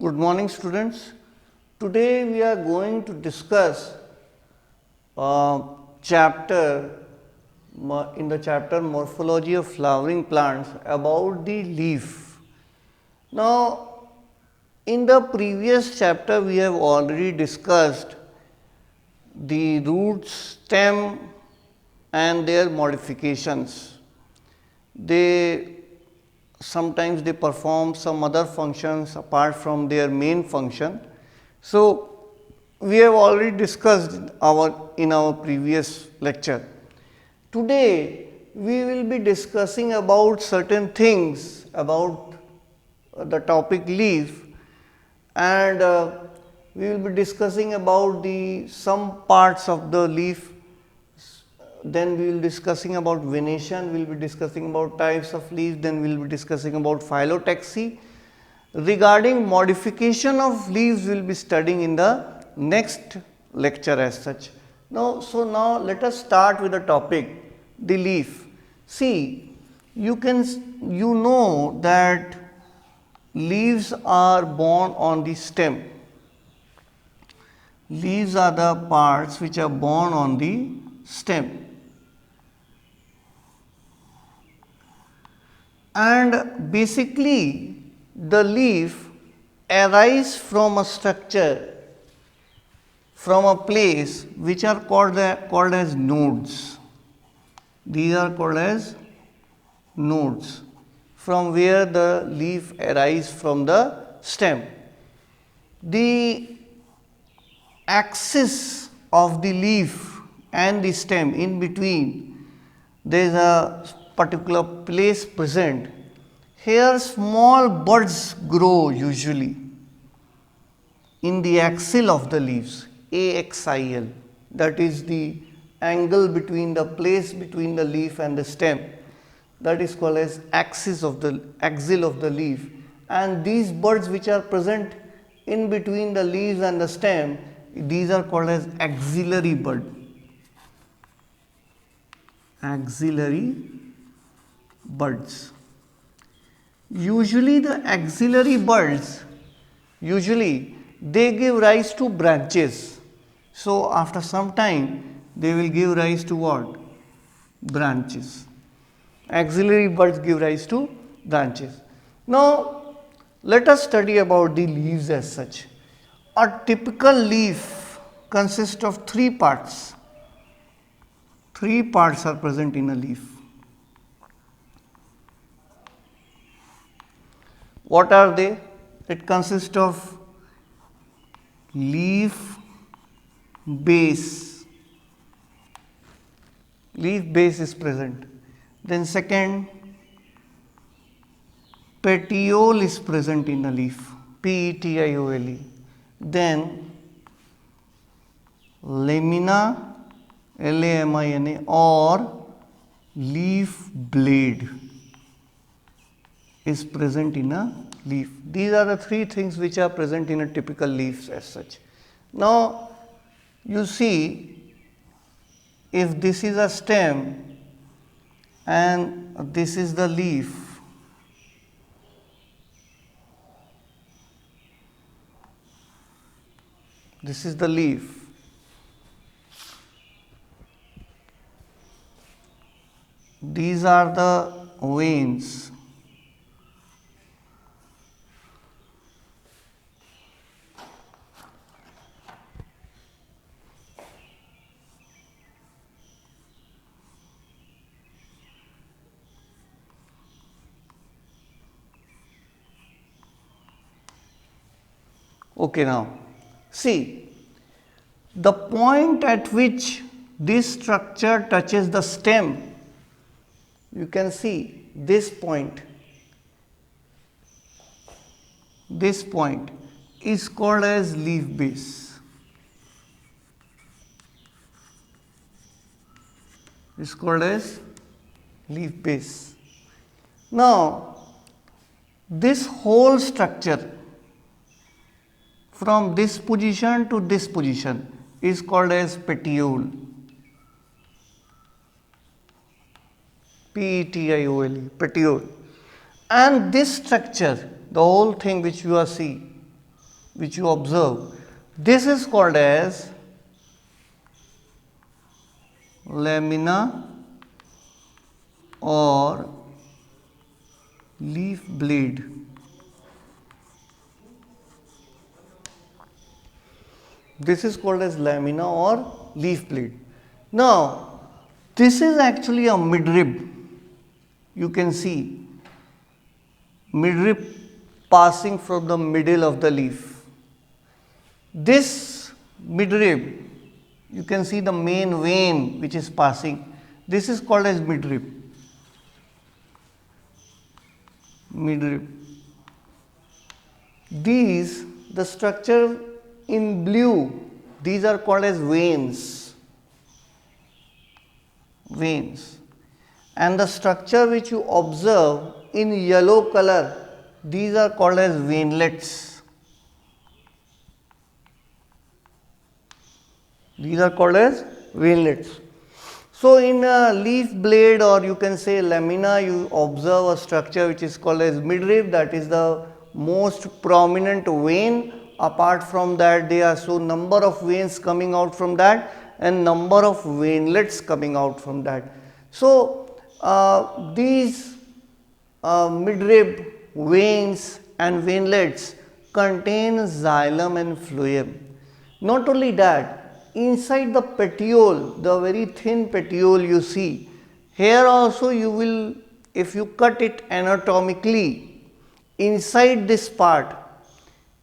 Good morning, students. Today we are going to discuss a chapter in the chapter Morphology of Flowering Plants about the leaf. Now, in the previous chapter we have already discussed the roots, stem and their modifications. Sometimes they perform some other functions apart from their main function. So, we have already discussed in our previous lecture. Today, we will be discussing about certain things about the topic leaf, and we will be discussing about some parts of the leaf. Then we will be discussing about venation, we will be discussing about types of leaves, then we will be discussing about phyllotaxy. Regarding modification of leaves, we will be studying in the next lecture as such. Now let us start with the topic, the leaf. See, you know that leaves are born on the stem. Leaves are the parts which are born on the stem. And basically the leaf arises from a structure, from a place which are called as nodes. These are called as nodes, from where the leaf arises from the stem. The axis of the leaf and the stem, in between there is a particular place present. Here small buds grow usually in the axil of the leaves, axil, that is the angle between the place between the leaf and the stem, that is called as axil of the leaf. And these buds which are present in between the leaves and the stem, these are called as axillary bud. Axillary buds. Usually the axillary buds, they give rise to branches. So after some time they will give rise to what? Branches. Axillary buds give rise to branches. Now let us study about the leaves as such. A typical leaf consists of three parts. Three parts are present in a leaf. What are they? It consists of leaf base. Leaf base is present. Then second, petiole is present in a leaf. Petiole. Then lamina, lamina, or leaf blade is present in a leaf. These are the three things which are present in a typical leaf as such. Now you see, if this is a stem and this is the leaf, this is the leaf. These are the veins. Okay, now see, the point at which this structure touches the stem, you can see this point. This point is called as leaf base. Is called as leaf base. Now, this whole structure from this position to this position is called as petiole. Petiole. And this structure, the whole thing which you are seeing, which you observe, this is called as lamina or leaf blade. This is called as lamina or leaf blade. Now, this is actually a midrib. You can see midrib passing from the middle of the leaf. This midrib, you can see the main vein which is passing. This is called as midrib. Midrib. These, the structure in blue, these are called as veins. Veins. And the structure which you observe in yellow color, these are called as veinlets. These are called as veinlets. So, in a leaf blade, or you can say lamina, you observe a structure which is called as midrib, that is the most prominent vein. Apart from that, there are so number of veins coming out from that and number of veinlets coming out from that. So, these midrib, veins and veinlets contain xylem and phloem. Not only that, inside the petiole, the very thin petiole you see, here also you will, if you cut it anatomically, inside this part,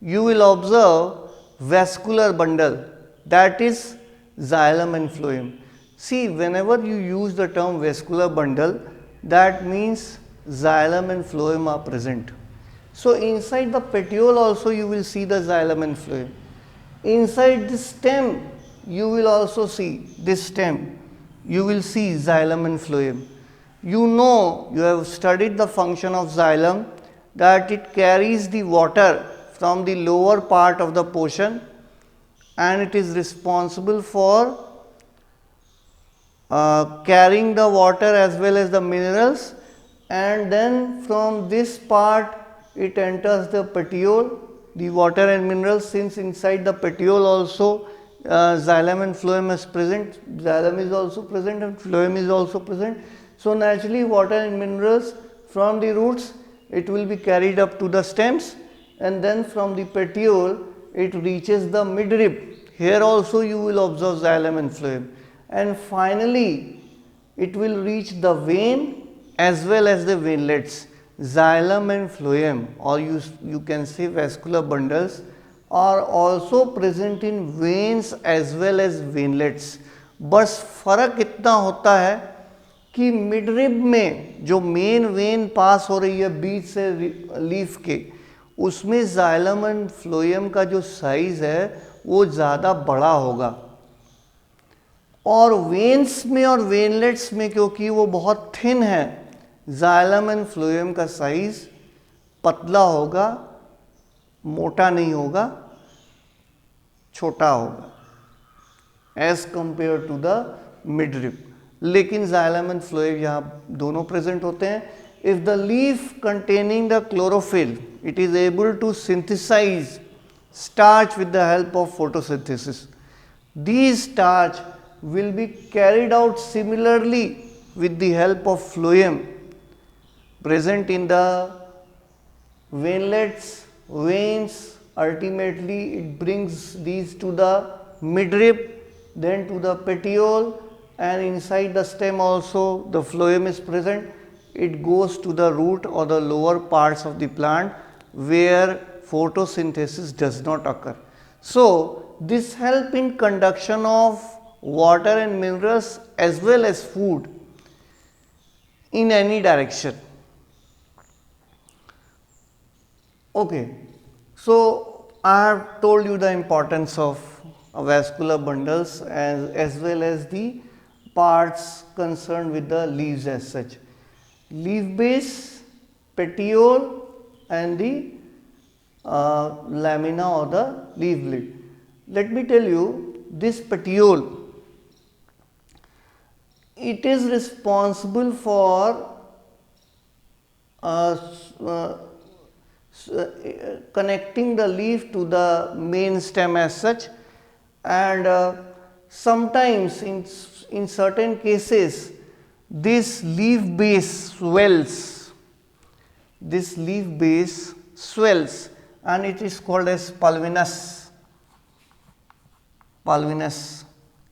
you will observe vascular bundle, that is xylem and phloem. See, whenever you use the term vascular bundle, that means xylem and phloem are present. So, inside the petiole also you will see the xylem and phloem. Inside this stem, you will also see this stem, you will see xylem and phloem. You know, you have studied the function of xylem, that it carries the water from the lower part of the portion and it is responsible for carrying the water as well as the minerals, and then from this part it enters the petiole, the water and minerals. Since inside the petiole also xylem and phloem is present, xylem is also present and phloem is also present. So, naturally water and minerals from the roots, it will be carried up to the stems, and then from the petiole it reaches the midrib. Here also you will observe xylem and phloem, and finally it will reach the vein as well as the veinlets. Xylem and phloem, or you can say vascular bundles, are also present in veins as well as veinlets. बस फर्क इतना होता है कि midrib में जो main vein पास हो रही है बीच से लीफ के, उसमें xylem एंड phloem का जो साइज है वो ज़्यादा बड़ा होगा, और वेन्स में और वेनलेट्स में क्योंकि वो बहुत थिन है, xylem एंड phloem का साइज पतला होगा, मोटा नहीं होगा, छोटा होगा as compared to the midrib. लेकिन xylem एंड phloem यहाँ दोनों प्रेजेंट होते हैं. If the leaf containing the chlorophyll, it is able to synthesize starch with the help of photosynthesis. These starch will be carried out similarly with the help of phloem present in the veinlets, veins. Ultimately it brings these to the midrib, then to the petiole, and inside the stem also the phloem is present. It goes to the root or the lower parts of the plant where photosynthesis does not occur. So, this help in conduction of water and minerals as well as food in any direction. Okay. So, I have told you the importance of vascular bundles as well as the parts concerned with the leaves as such. Leaf base, petiole and the lamina or the leaf blade. Let me tell you, this petiole, it is responsible for connecting the leaf to the main stem as such, and sometimes in certain cases this leaf base swells, and it is called as pulvinus.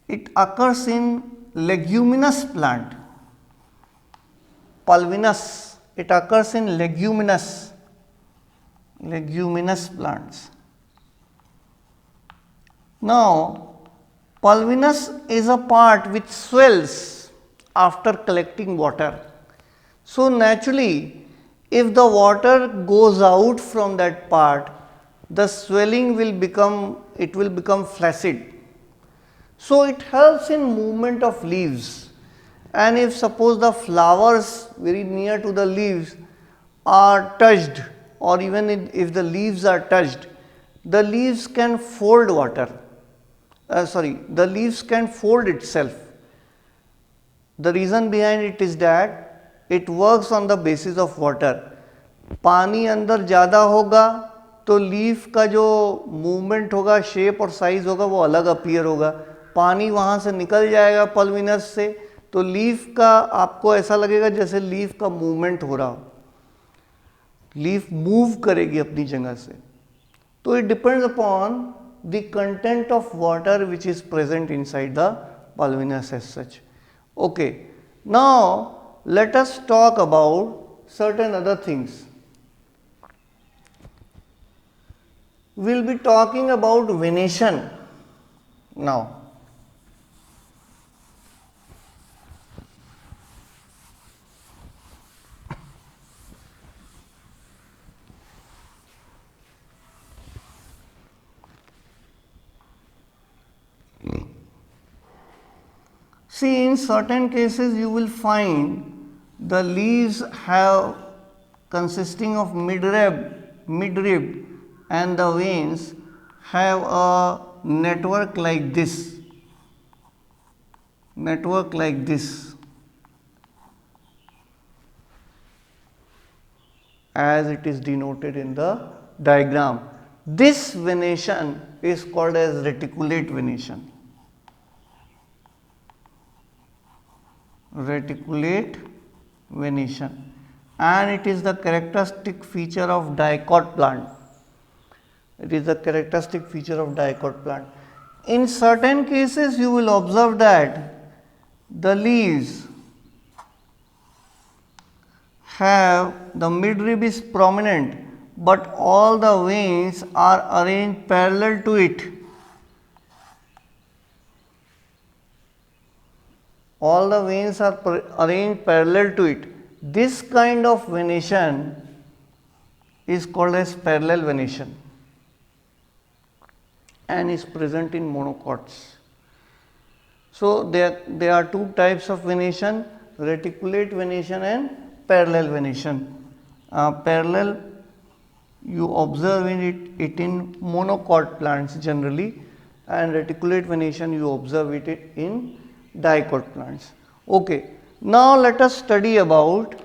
It occurs in leguminous plant. Pulvinus, it occurs in leguminous plants. Now, pulvinus is a part which swells after collecting water. So, naturally, if the water goes out from that part, the swelling will become flaccid. So, it helps in movement of leaves, and if suppose the flowers very near to the leaves are touched, or even if the leaves are touched, the leaves can fold the leaves can fold itself. The reason behind it is that it works on the basis of water. पानी अंदर ज़्यादा होगा तो leaf का जो movement होगा, shape और size होगा वो अलग अपीयर होगा. पानी वहाँ से निकल जाएगा पल्विनस से, तो लीफ का आपको ऐसा लगेगा जैसे लीफ का मूवमेंट हो रहा हो, लीफ मूव करेगी अपनी जगह से. तो it depends upon the content of water which is present inside the pulvinus as such. Okay, now let us talk about certain other things. We will be talking about venation now. See, in certain cases you will find the leaves have consisting of midrib, and the veins have a network like this, as it is denoted in the diagram. This venation is called as reticulate venation. And it is the characteristic feature of dicot plant. In certain cases you will observe that the leaves have the midrib is prominent, but all the veins are arranged parallel to it. All the veins are arranged parallel to it. This kind of venation is called as parallel venation and is present in monocots. So, there are two types of venation: reticulate venation and parallel venation. Parallel you observe it in monocot plants generally, and reticulate venation you observe it in dicot plants. Okay, now let us study about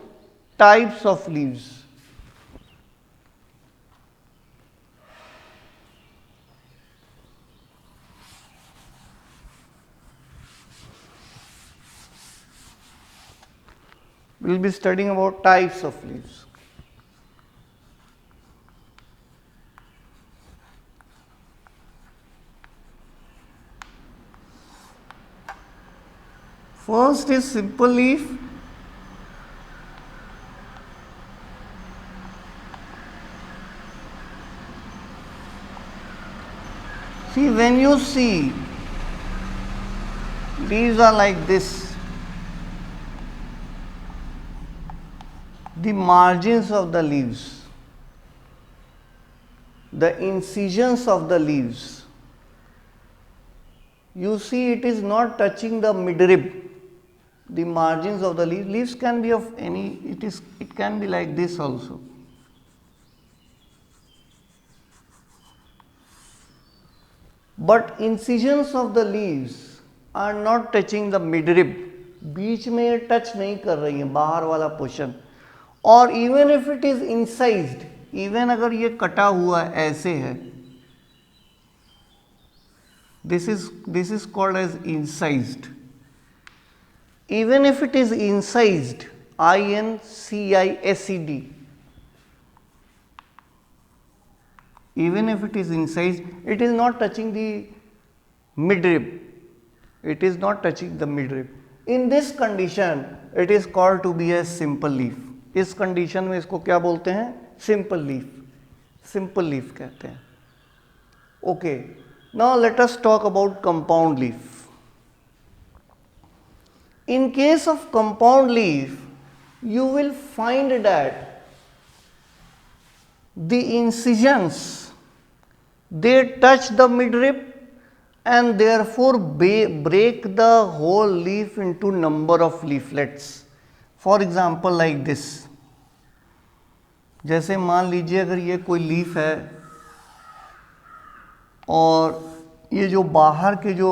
types of leaves. We will be studying about types of leaves. First is simple leaf. See, when you see leaves are like this, the margins of the leaves, the incisions of the leaves, you see it is not touching the midrib. The margins of the leaves can be of any, it can be like this also. But incisions of the leaves are not touching the midrib. बीच में ये touch नहीं कर रही है बाहर वाला portion. Or even if it is incised, even अगर ये कटा हुआ ऐसे है, this is called as incised. Even if it is incised, incised, even if it is incised, it is not touching the midrib, it is not touching the midrib. In this condition it is called to be a simple leaf. इस condition में इसको क्या बोलते हैं? Simple leaf, simple leaf कहते हैं. Okay, now let us talk about compound leaf. In case of compound leaf, you will find that the incisions, they touch the midrib and therefore break the whole leaf into number of leaflets. For example, like this. जैसे मान लीजिए अगर ये कोई leaf है और ये जो बाहर के जो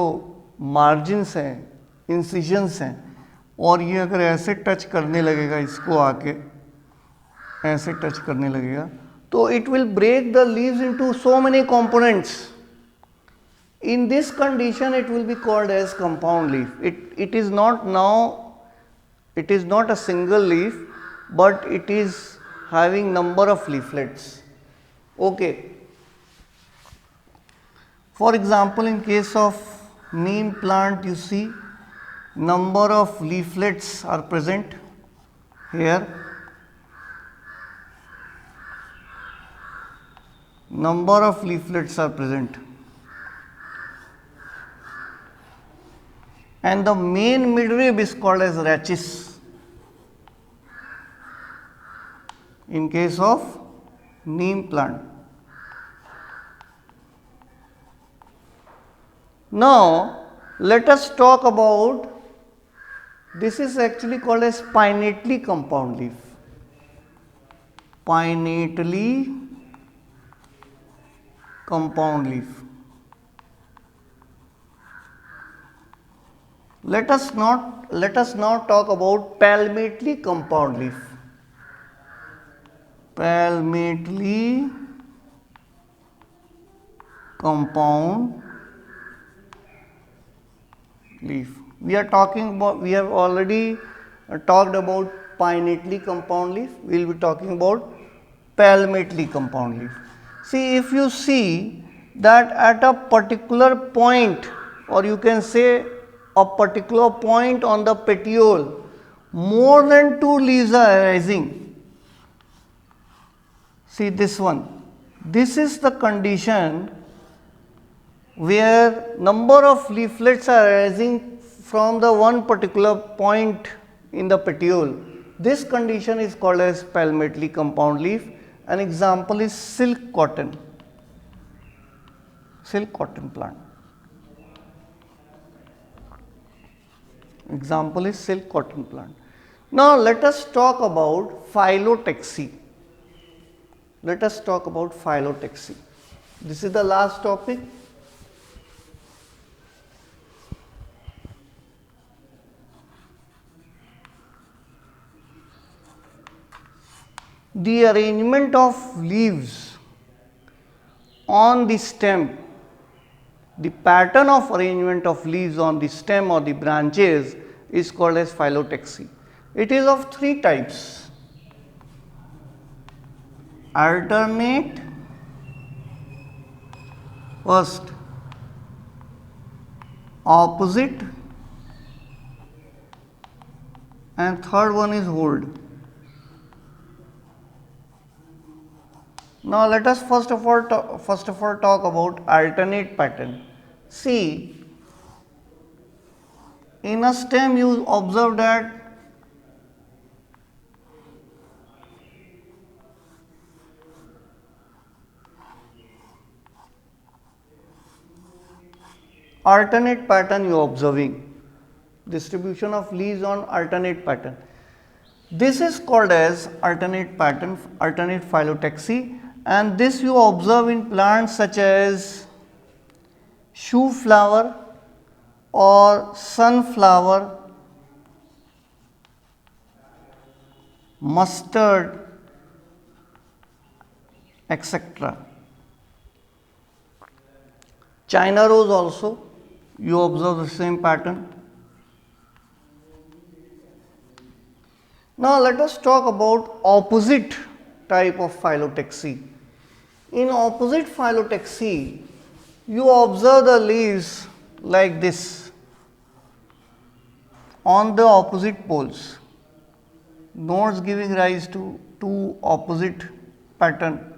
मार्जिन्स हैं, इंसिजन्स हैं, और ये अगर ऐसे टच करने लगेगा, इसको आके ऐसे टच करने लगेगा, तो it will break the leaves into so many components. In this condition it will be called as compound leaf. It is not a single leaf, but it is having number of leaflets. Okay. For example, in case of neem plant, you see number of leaflets are present here. Number of leaflets are present. And the main midrib is called as rachis in case of neem plant. Now let us talk about, this is actually called as pinnately compound leaf. Pinnately compound leaf. Let us now talk about palmately compound leaf. Palmately compound leaf. We have already talked about pinnately compound leaf. We will be talking about palmately compound leaf. See, if you see that at a particular point, or you can say a particular point on the petiole, more than 2 leaves are arising. See this one. This is the condition where number of leaflets are arising from the one particular point in the petiole. This condition is called as palmately compound leaf. An example is silk cotton plant. Example is silk cotton plant. Now let us talk about phyllotaxy. This is the last topic. The arrangement of leaves on the stem, the pattern of arrangement of leaves on the stem or the branches is called as phyllotaxy. It is of 3 types: alternate, first opposite, and third one is hold. Now let us first of all talk about alternate pattern. See, in a stem you observe that alternate pattern you are observing, distribution of leaves on alternate pattern. This is called as alternate pattern, alternate phyllotaxy, and this you observe in plants such as shoe flower or sunflower, mustard, etc. China rose also, you observe the same pattern. Now let us talk about opposite type of phyllotaxy. In opposite phyllotaxy, you observe the leaves like this on the opposite poles, nodes giving rise to two opposite pattern.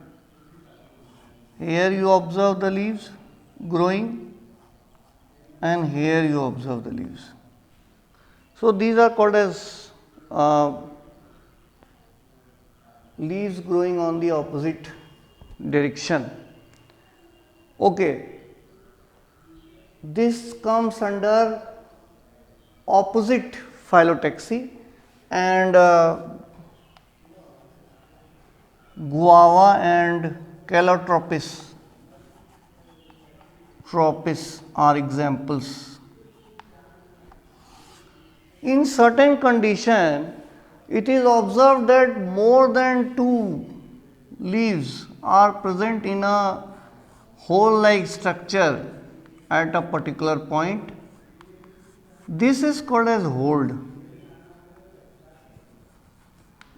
Here you observe the leaves growing and here you observe the leaves. So these are called as leaves growing on the opposite direction. Okay, this comes under opposite phyllotaxy, and guava and calotropis are examples. In certain condition, it is observed that more than two leaves are present in a hole like structure at a particular point. This is called as hold.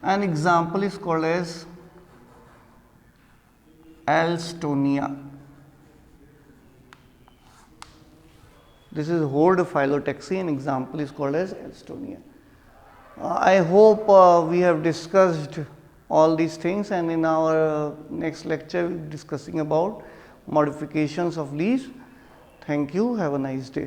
An example is called as Alstonia. This is hold phyllotaxy, an example is called as Alstonia. I hope we have discussed all these things, and in our next lecture we will be discussing about modifications of leaves. Thank you. Have a nice day.